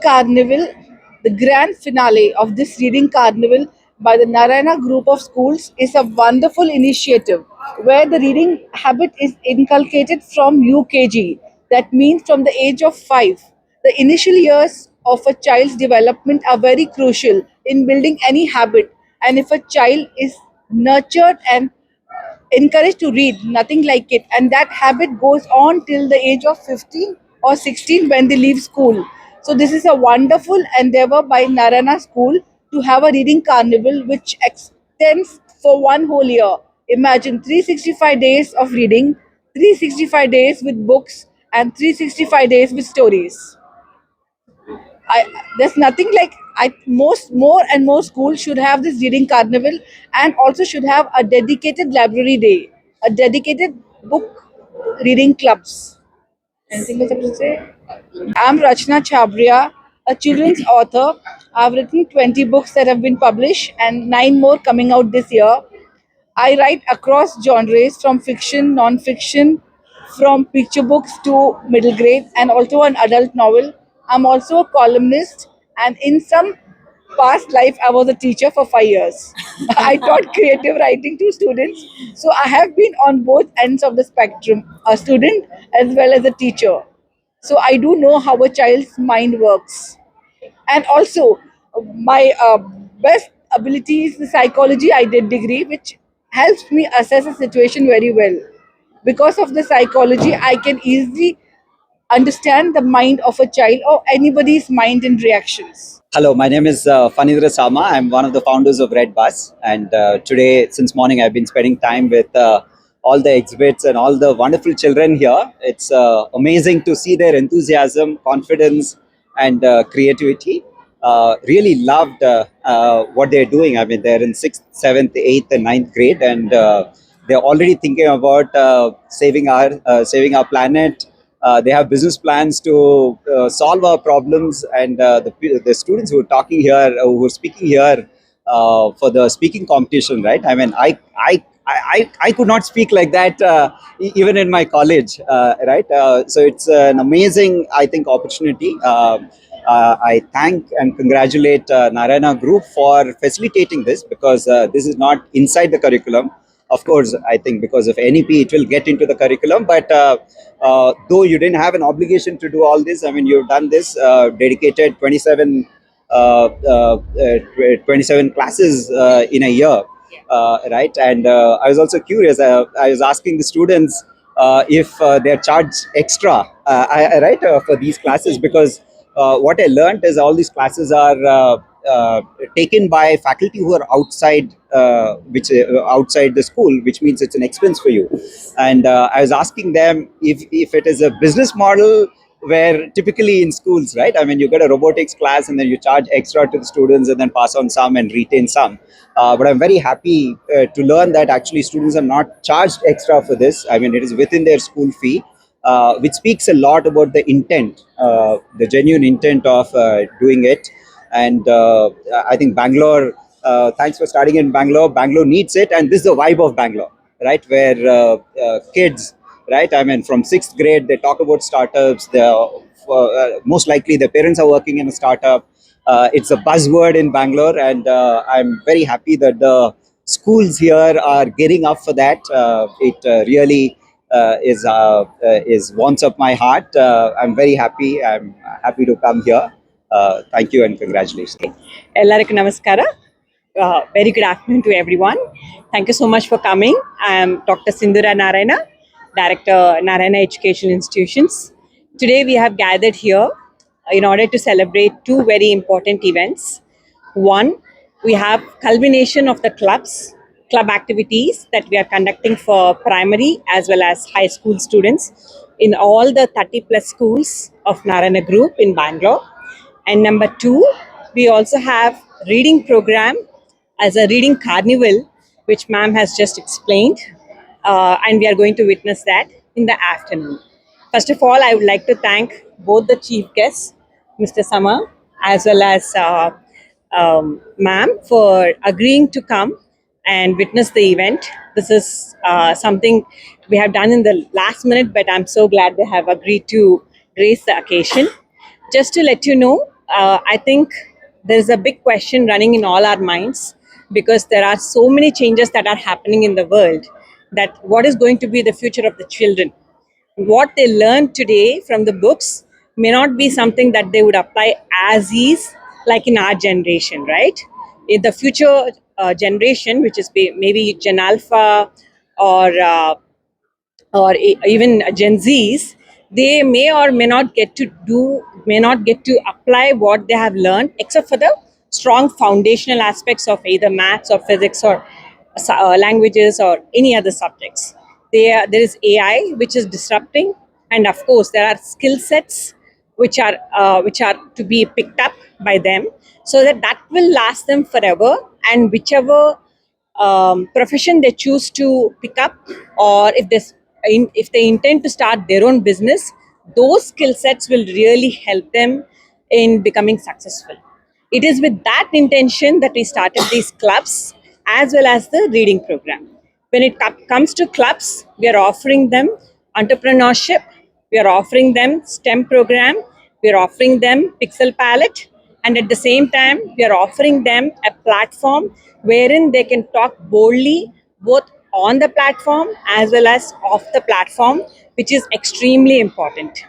carnival, the grand finale of this reading carnival by the Narayana group of schools is a wonderful initiative where the reading habit is inculcated from UKG, that means from the age of 5. The initial years of a child's development are very crucial in building any habit, and if a child is nurtured and encouraged to read, nothing like it. And that habit goes on till the age of 15 or 16 when they leave school. So, this is a wonderful endeavor by Narana School to have a reading carnival which extends for one whole year. Imagine 365 days of reading, 365 days with books, and 365 days with stories. I There's nothing like I most more and more schools should have this reading carnival and also should have a dedicated library day, a dedicated book reading clubs. Anything else I have to say? I'm Rachna Chabria, a children's author. I've written 20 books that have been published and 9 more coming out this year. I write across genres from fiction, non-fiction, from picture books to middle grade, and also an adult novel. I'm also a columnist, and in some past life, I was a teacher for 5 years. I taught creative writing to students, so I have been on both ends of the spectrum, a student as well as a teacher. So I do know how a child's mind works. And also my best ability is the psychology I did degree, which helps me assess a situation very well. Because of the psychology, I can easily understand the mind of a child or anybody's mind and reactions. Hello, my name is Fanindra Sama. I'm one of the founders of Red Bus, and today, since morning, I've been spending time with all the exhibits and all the wonderful children here. It's amazing to see their enthusiasm, confidence, and creativity. Really loved what they're doing. I mean, they're in sixth, seventh, eighth, and ninth grade, and they're already thinking about saving our planet. They have business plans to solve our problems, and the students who are talking here, who are speaking here for the speaking competition, right? I mean, I could not speak like that even in my college, right? So it's an amazing, I think, opportunity. I thank and congratulate Narayana Group for facilitating this, because this is not inside the curriculum. Of course, I think because of NEP, it will get into the curriculum. But though you didn't have an obligation to do all this, I mean, you've done this, dedicated 27 classes in a year, right? And I was also curious. I was asking the students if they're charged extra, right, for these classes, because what I learned is all these classes are taken by faculty who are outside, outside the school, which means it's an expense for you. And I was asking them if it is a business model where typically in schools, right? I mean, you get a robotics class and then you charge extra to the students and then pass on some and retain some. But I'm very happy to learn that actually students are not charged extra for this. I mean, it is within their school fee, which speaks a lot about the intent, the genuine intent of doing it. And I think Bangalore, thanks for starting in Bangalore. Bangalore needs it, and this is the vibe of Bangalore, right? Where kids, right? I mean, from sixth grade, they talk about startups. Most likely, their parents are working in a startup. It's a buzzword in Bangalore, and I'm very happy that the schools here are getting up for that. It really is warms up my heart. I'm very happy. I'm happy to come here. Thank you and congratulations. ಎಲ್ಲರಿಗೂ ನಮಸ್ಕಾರ. Very good afternoon to everyone. Thank you so much for coming. I am Dr. Sindhura Narayana, Director, Narayana Education Institutions. Today we have gathered here in order to celebrate two very important events. One, we have culmination of the club activities that we are conducting for primary as well as high school students in all the 30 plus schools of Narayana Group in Bangalore. And number two, we also have reading program as a reading carnival, which ma'am has just explained. And we are going to witness that in the afternoon. First of all, I would like to thank both the chief guests, Mr. Sama, as well as ma'am, for agreeing to come and witness the event. This is something we have done in the last minute, but I'm so glad they have agreed to grace the occasion. Just to let you know, I think there's a big question running in all our minds because there are so many changes that are happening in the world, that what is going to be the future of the children. What they learn today from the books may not be something that they would apply as is, like in our generation, right? In the future generation, which is maybe Gen Alpha or even Gen Zs, they may or may not get to apply what they have learned, except for the strong foundational aspects of either maths or physics or languages or any other subjects. There is AI which is disrupting, and of course there are skill sets which are to be picked up by them, so that will last them forever. And whichever profession they choose to pick up, or if they intend to start their own business, those skill sets will really help them in becoming successful. It is with that intention that we started these clubs as well as the reading program. When it comes to clubs, we are offering them entrepreneurship, we are offering them STEM program, we are offering them Pixel Palette, and at the same time, we are offering them a platform wherein they can talk boldly both on the platform as well as off the platform, which is extremely important.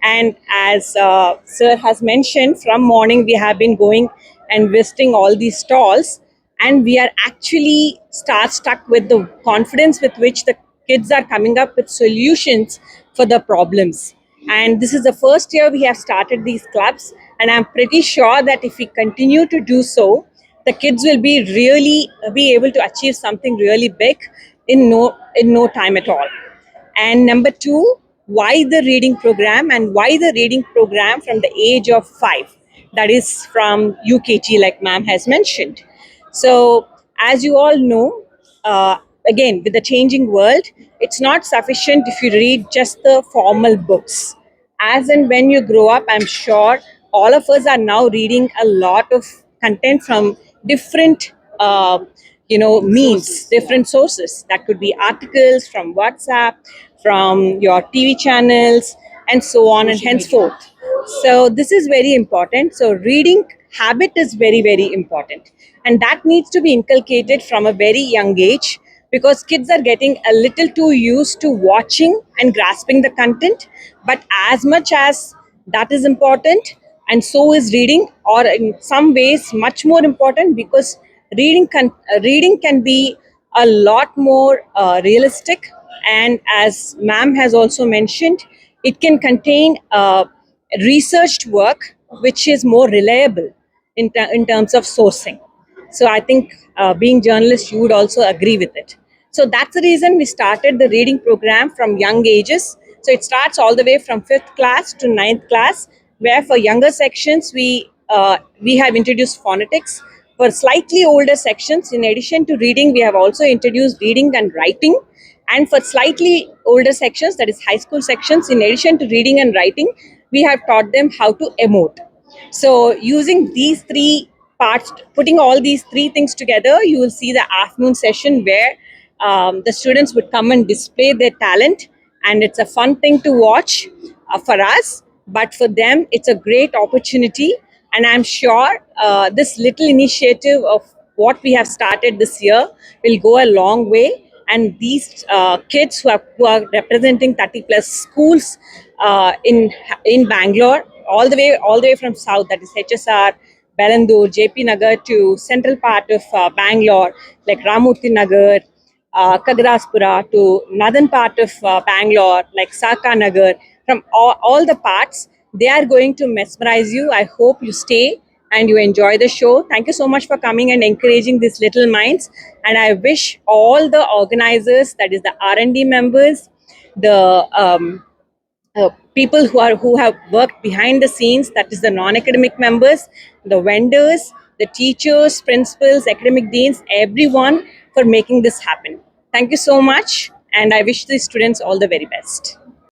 And as Sir has mentioned, from morning we have been going and visiting all these stalls, and we are actually struck with the confidence with which the kids are coming up with solutions for the problems. And this is the first year we have started these clubs, and I'm pretty sure that if we continue to do so, the kids will be able to achieve something really big in no time at all. And number two, why the reading program, and why the reading program from the age of 5? That is from UKG, like ma'am has mentioned. So, as you all know, again, with the changing world, it's not sufficient if you read just the formal books. As and when you grow up, I'm sure all of us are now reading a lot of content from different means, different sources. That could be articles from WhatsApp, from your TV channels, and so on and henceforth. So this is very important. So reading habit is very, very important, and that needs to be inculcated from a very young age, because kids are getting a little too used to watching and grasping the content. But as much as that is important, and so is reading, or in some ways much more important, because reading can be a lot more realistic, and as ma'am has also mentioned, it can contain researched work which is more reliable in terms of sourcing. So I think, being journalists, you would also agree with it. So that's the reason we started the reading program from young ages. So it starts all the way from 5th class to 9th class, where for younger sections we have introduced phonetics. For slightly older sections, in addition to reading, we have also introduced reading and writing. And for slightly older sections, that is high school sections, in addition to reading and writing, we have taught them how to emote. So, using these three parts, putting all these three things together, you will see the afternoon session where the students would come and display their talent, and it's a fun thing to watch for us. But for them, it's a great opportunity, and I'm sure this little initiative of what we have started this year will go a long way. And these kids who are representing 30 plus schools in Bangalore, all the way from south, that is HSR, Belandur, JP Nagar, to central part of Bangalore, like Ramurthy Nagar, Kagadaspura, to northern part of Bangalore, like Saka Nagar, from all the parts, they are going to mesmerize you. I hope you stay and you enjoy the show. Thank you so much for coming and encouraging these little minds. And I wish all the organizers, that is the R&D members, the people who have worked behind the scenes, that is the non-academic members, the vendors, the teachers, principals, academic deans, everyone, for making this happen. Thank you so much, and I wish the students all the very best.